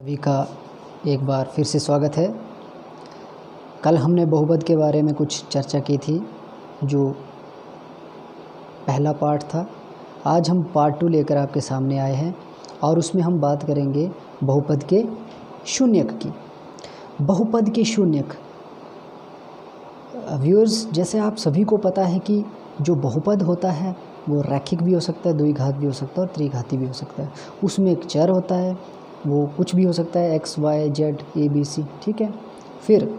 सभी का एक बार फिर से स्वागत है। कल हमने बहुपद के बारे में कुछ चर्चा की थी, जो पहला पार्ट था। आज हम पार्ट 2 लेकर आपके सामने आए हैं और उसमें हम बात करेंगे बहुपद के शून्यक की। बहुपद के शून्यक व्यूअर्स, जैसे आप सभी को पता है कि जो बहुपद होता है वो रैखिक भी हो सकता है, द्विघात भी हो सकता है और त्रिघाती भी हो सकता है। उसमें एक चर होता है, वो कुछ भी हो सकता है, X Y Z A B C, ठीक है। फिर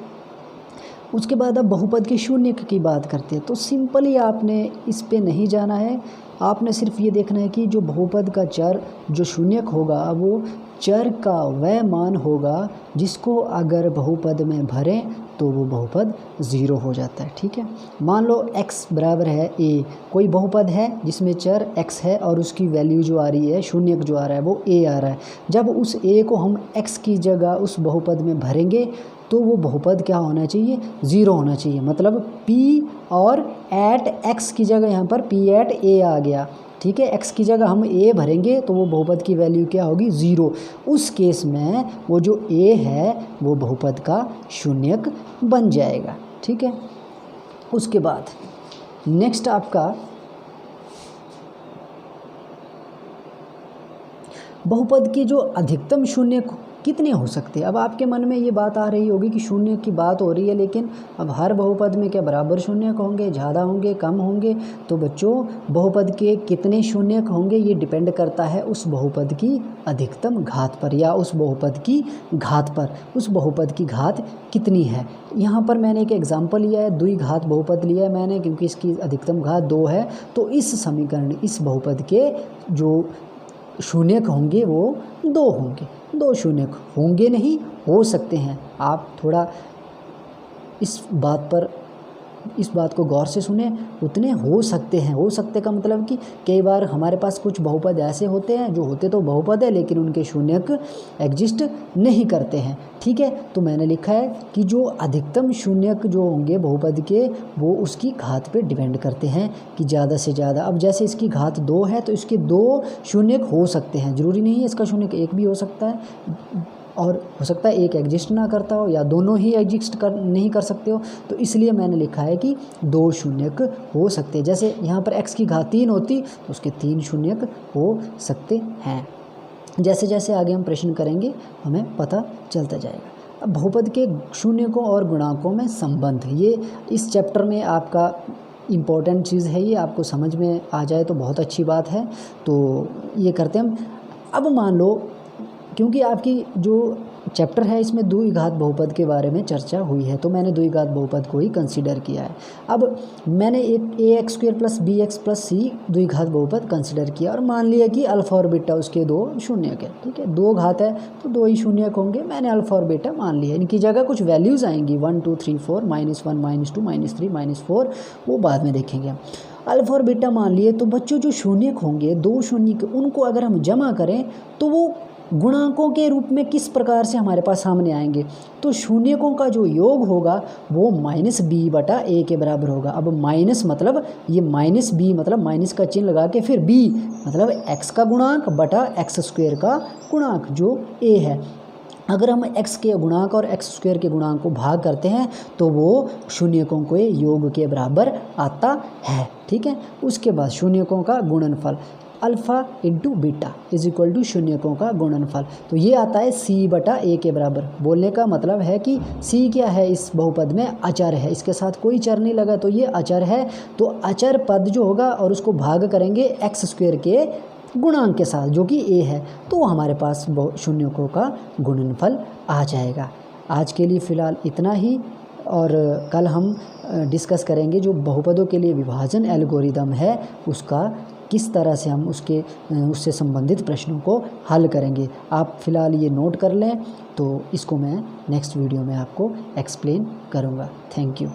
उसके बाद अब बहुपद के शून्यक की बात करते हैं, तो सिंपली आपने इस पे नहीं जाना है। आपने सिर्फ ये देखना है कि जो बहुपद का चर जो शून्यक होगा वो चर का वह मान होगा जिसको अगर बहुपद में भरें तो वो बहुपद 0 हो जाता है, ठीक है। मान लो x बराबर है a, कोई बहुपद है जिसमें चर x है और उसकी वैल्यू जो आ रही है, शून्यक जो आ रहा है वो a आ रहा है। जब उस a को हम x की जगह उस बहुपद में भरेंगे तो वो बहुपद क्या होना चाहिए, 0 होना चाहिए। मतलब p और एट x की जगह यहाँ पर p एट a आ गया, ठीक है। x की जगह हम a भरेंगे तो वो बहुपद की वैल्यू क्या होगी, 0। उस केस में वो जो a है वो बहुपद का शून्यक बन जाएगा, ठीक है। उसके बाद नेक्स्ट आपका बहुपद की जो अधिकतम शून्यक कितने हो सकते हैं। अब आपके मन में ये बात आ रही होगी कि शून्य की बात हो रही है, लेकिन अब हर बहुपद में क्या बराबर शून्यक होंगे, ज़्यादा होंगे, कम होंगे। तो बच्चों, बहुपद के कितने शून्यक होंगे ये डिपेंड करता है उस बहुपद की अधिकतम घात पर या उस बहुपद की घात पर। उस बहुपद की घात कितनी है। यहाँ पर मैंने एक एग्जाम्पल लिया है, द्विघात बहुपद लिया है मैंने, क्योंकि इसकी अधिकतम घात 2 है। तो इस समीकरण, इस बहुपद के जो शून्यक होंगे वो 2 होंगे। 2 शून्यक होंगे नहीं, हो सकते हैं। आप थोड़ा इस बात को गौर से सुने, उतने हो सकते हैं। हो सकते का मतलब कि कई बार हमारे पास कुछ बहुपद ऐसे होते हैं जो होते तो बहुपद है लेकिन उनके शून्यक एग्जिस्ट नहीं करते हैं, ठीक है। तो मैंने लिखा है कि जो अधिकतम शून्यक जो होंगे बहुपद के वो उसकी घात पे डिपेंड करते हैं कि ज़्यादा से ज़्यादा। अब जैसे इसकी घात 2 है तो इसके 2 शून्यक हो सकते हैं, ज़रूरी नहीं है इसका शून्यक 1 भी हो सकता है, और हो सकता है एक एग्जिस्ट ना करता हो या दोनों ही एग्जिस्ट नहीं कर सकते हो। तो इसलिए मैंने लिखा है कि 2 शून्यक हो सकते हैं। जैसे यहाँ पर x की घात 3 होती तो उसके 3 शून्यक हो सकते हैं। जैसे जैसे आगे हम प्रश्न करेंगे हमें पता चलता जाएगा। अब बहुपद के शून्यकों और गुणांकों में संबंध, ये इस चैप्टर में आपका इम्पोर्टेंट चीज़ है। ये आपको समझ में आ जाए तो बहुत अच्छी बात है। तो ये करते हैं हम। अब मान लो, क्योंकि आपकी जो चैप्टर है इसमें द्विघात बहुपद के बारे में चर्चा हुई है, तो मैंने द्विघात बहुपद को ही कंसीडर किया है। अब मैंने एक ax² + bx + c द्विघात बहुपद कंसीडर किया और मान लिया कि अल्फा और बीटा उसके 2 शून्यक है, ठीक है। 2 घात है तो 2 ही शून्यक होंगे। मैंने अल्फा और बीटा मान लिया। इनकी जगह कुछ वैल्यूज़ आएंगी, 1 2 3 4, -1 -2 -3 -4, वो बाद में देखेंगे। अल्फा और बीटा मान लिए। तो बच्चों जो शून्यक होंगे, 2 शून्यक, उनको अगर हम जमा करें तो वो गुणांकों के रूप में किस प्रकार से हमारे पास सामने आएंगे। तो शून्यकों का जो योग होगा वो -b/a के बराबर होगा। अब माइनस मतलब ये -b मतलब माइनस का चिन्ह लगा के फिर b मतलब x का गुणांक बटा x² का गुणांक जो a है। अगर हम x के गुणांक और x² के गुणांक को भाग करते हैं तो वो शून्यकों के योग के बराबर आता है, ठीक है। उसके बाद शून्यकों का गुणनफल अल्फ़ा इंटू बीटा = शून्यकों का गुणनफल, तो ये आता है c/a के बराबर। बोलने का मतलब है कि c क्या है, इस बहुपद में अचर है, इसके साथ कोई चर नहीं लगा तो ये अचर है। तो अचर पद जो होगा और उसको भाग करेंगे x² के गुणांक के साथ जो कि a है, तो हमारे पास शून्यकों का गुणनफल आ जाएगा। आज के लिए फ़िलहाल इतना ही, और कल हम डिस्कस करेंगे जो बहुपदों के लिए विभाजन एल्गोरिदम है उसका किस तरह से हम उससे संबंधित प्रश्नों को हल करेंगे। आप फ़िलहाल ये नोट कर लें, तो इसको मैं नेक्स्ट वीडियो में आपको एक्सप्लेन करूँगा। Thank you.